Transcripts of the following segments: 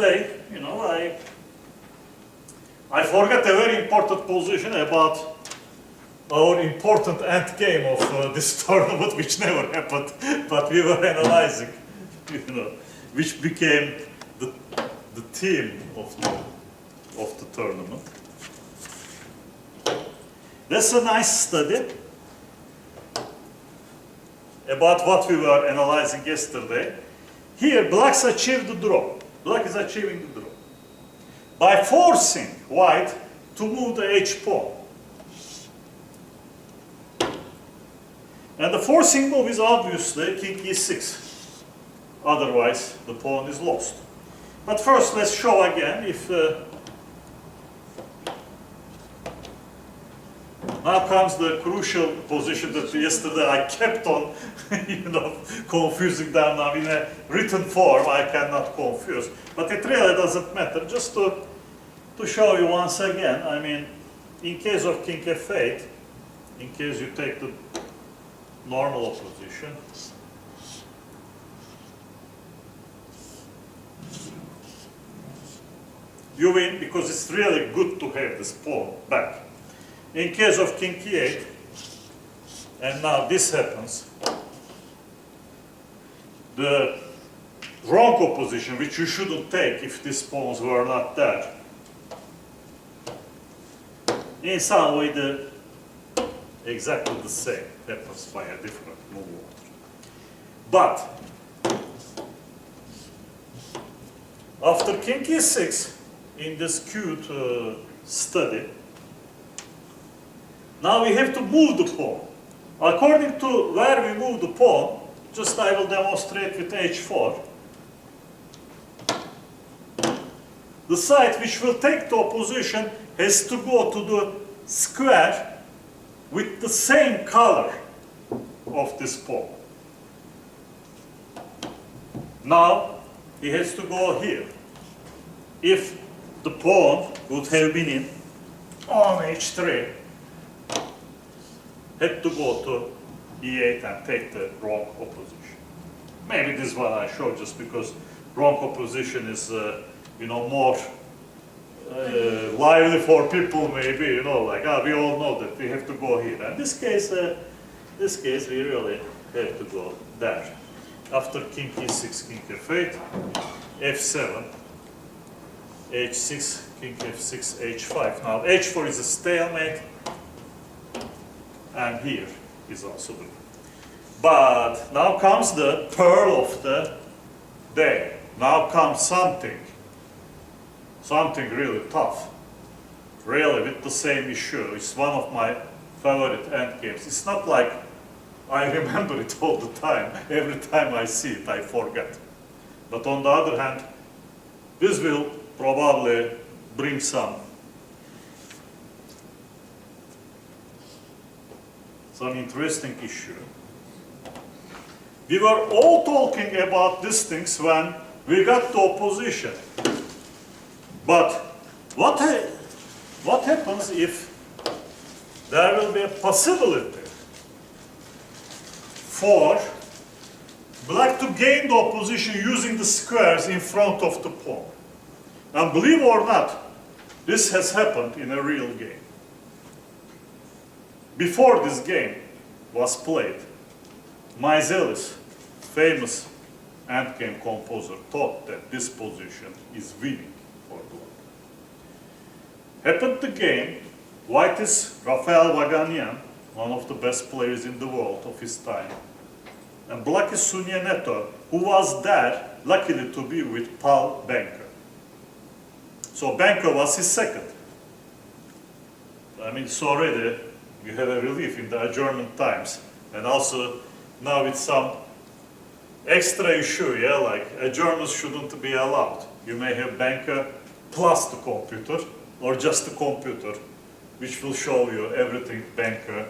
yesterday, you know, I forgot a very important position about our important end game of this tournament, which never happened, but we were analyzing, you know, which became the theme of the tournament. That's a nice study about what we were analyzing yesterday. Here, blacks achieved the draw. Black is achieving the draw by forcing white to move the H pawn. And the forcing move is obviously king e6. Otherwise, the pawn is lost. But first, let's show again if now comes the crucial position that yesterday I kept on, you know, confusing them. Now in a written form, I cannot confuse. But it really doesn't matter. Just to show you once again, I mean, in case of king f8, in case you take the normal opposition, you win because it's really good to have this pawn back. In case of king e8, and now this happens, the wrong opposition, which you shouldn't take if these pawns were not there, in some way exactly the same happens by a different move order. But after king e6, in this cute study, now we have to move the pawn. According to where we move the pawn, just I will demonstrate with h4. The side which will take the opposition has to go to the square with the same color of this pawn. Now he has to go here. If the pawn would have been in on h3, had to go to e8 and take the wrong opposition. Maybe this one I showed just because wrong opposition is, you know, more lively for people. Maybe, you know, like we all know that we have to go here. And this case, we really have to go there. After king e6, king f8, f7, h6, king f6, h5. Now h4 is a stalemate. And here is also the. But now comes the pearl of the day. Now comes something really tough. Really with the same issue. It's one of my favorite end games. It's not like I remember it all the time. Every time I see it, I forget. But on the other hand, this will probably bring some interesting issue. We were all talking about these things when we got to opposition. But what happens if there will be a possibility for black to gain the opposition using the squares in front of the pawn? And believe it or not, this has happened in a real game. Before this game was played, Meiselis, famous endgame composer, thought that this position is winning for black. Happened the game, white is Rafael Vaganian, one of the best players in the world of his time, and black is Sunye Neto, who was there, luckily to be with Paul Benko. So Benko was his second. I mean, it's already you have a relief in the adjournment times, and also now with some extra issue, yeah, like adjournments shouldn't be allowed. You may have banker plus the computer, or just the computer, which will show you everything banker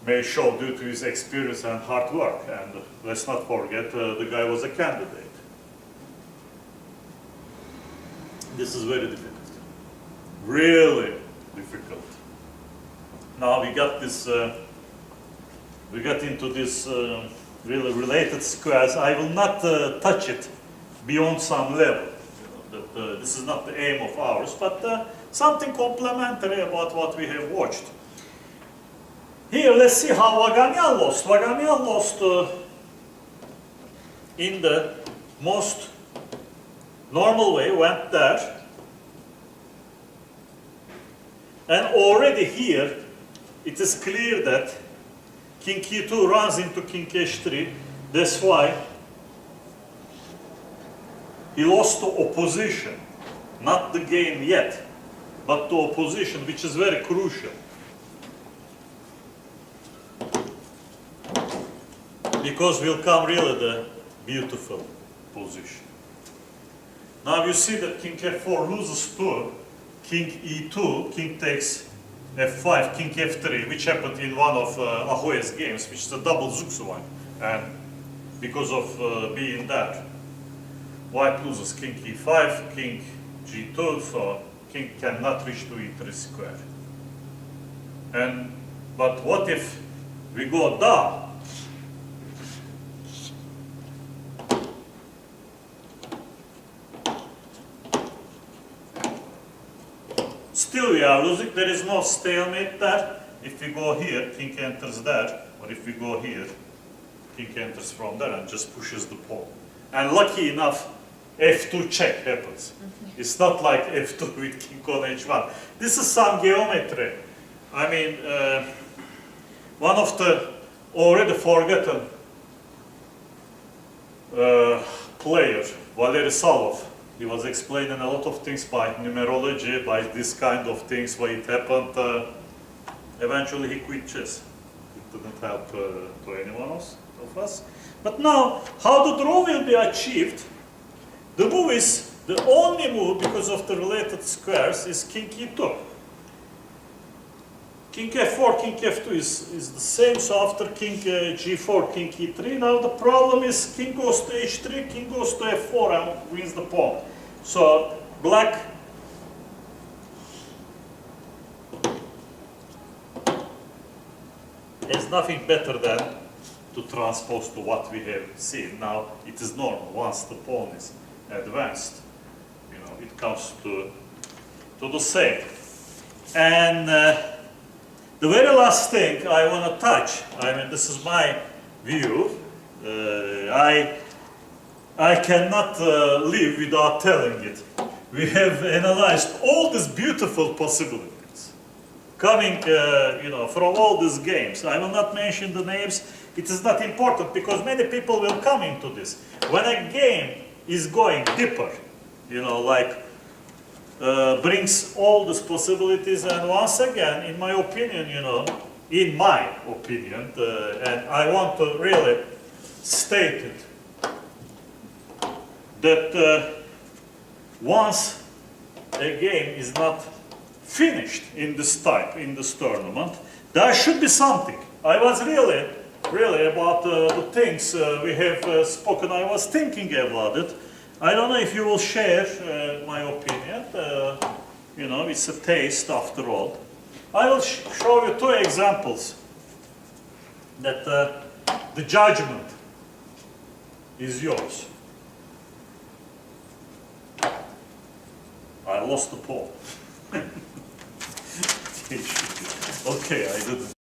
may show due to his experience and hard work. And let's not forget, the guy was a candidate. This is very difficult, really difficult. Now we got this, we got into this really related squares. I will not touch it beyond some level. this is not the aim of ours, but something complementary about what we have watched. Here, let's see how Vaganian lost. Vaganian lost in the most normal way, went there. And already here, it is clear that King E2 runs into King H3. That's why he lost to opposition. Not the game yet, but to opposition, which is very crucial. Because will come really the beautiful position. Now you see that King F4 loses to King E2, King takes F5, King F3, which happened in one of Ahoy's games, which is a double Zugsu one. And because of being there, White loses King E5, King G2, so King cannot reach to E3 square. But what if we go down? Still we are losing, there is no stalemate there. If we go here, King enters there, or if we go here, King enters from there and just pushes the pawn. And lucky enough, F2 check happens. It's not like F2 with King on H1. This is some geometry. I mean, one of the already forgotten players, Valery Salov, he was explaining a lot of things by numerology, by this kind of things, why it happened. Eventually he quit chess. It didn't help to anyone else of us. But now, how the draw will be achieved? The move is, the only move, because of the related squares, is King E2. King F4, King F2 is the same, so after King G4, King E3, now the problem is King goes to H3, King goes to F4 and wins the pawn. So black has nothing better than to transpose to what we have seen. Now it is normal, once the pawn is advanced, you know, it comes to the same. And the very last thing I want to touch, I mean, this is my view. I cannot live without telling it. We have analyzed all these beautiful possibilities coming, you know, from all these games. I will not mention the names. It is not important because many people will come into this. When a game is going deeper, you know, like brings all these possibilities, and once again, in my opinion, you know, and I want to really state it, that once a game is not finished in this type, in this tournament, there should be something. I was really about the things we have spoken, I was thinking about it. I don't know if you will share my opinion. You know, it's a taste after all. I will show you two examples that the judgment is yours. I lost the pawn. Okay, I didn't.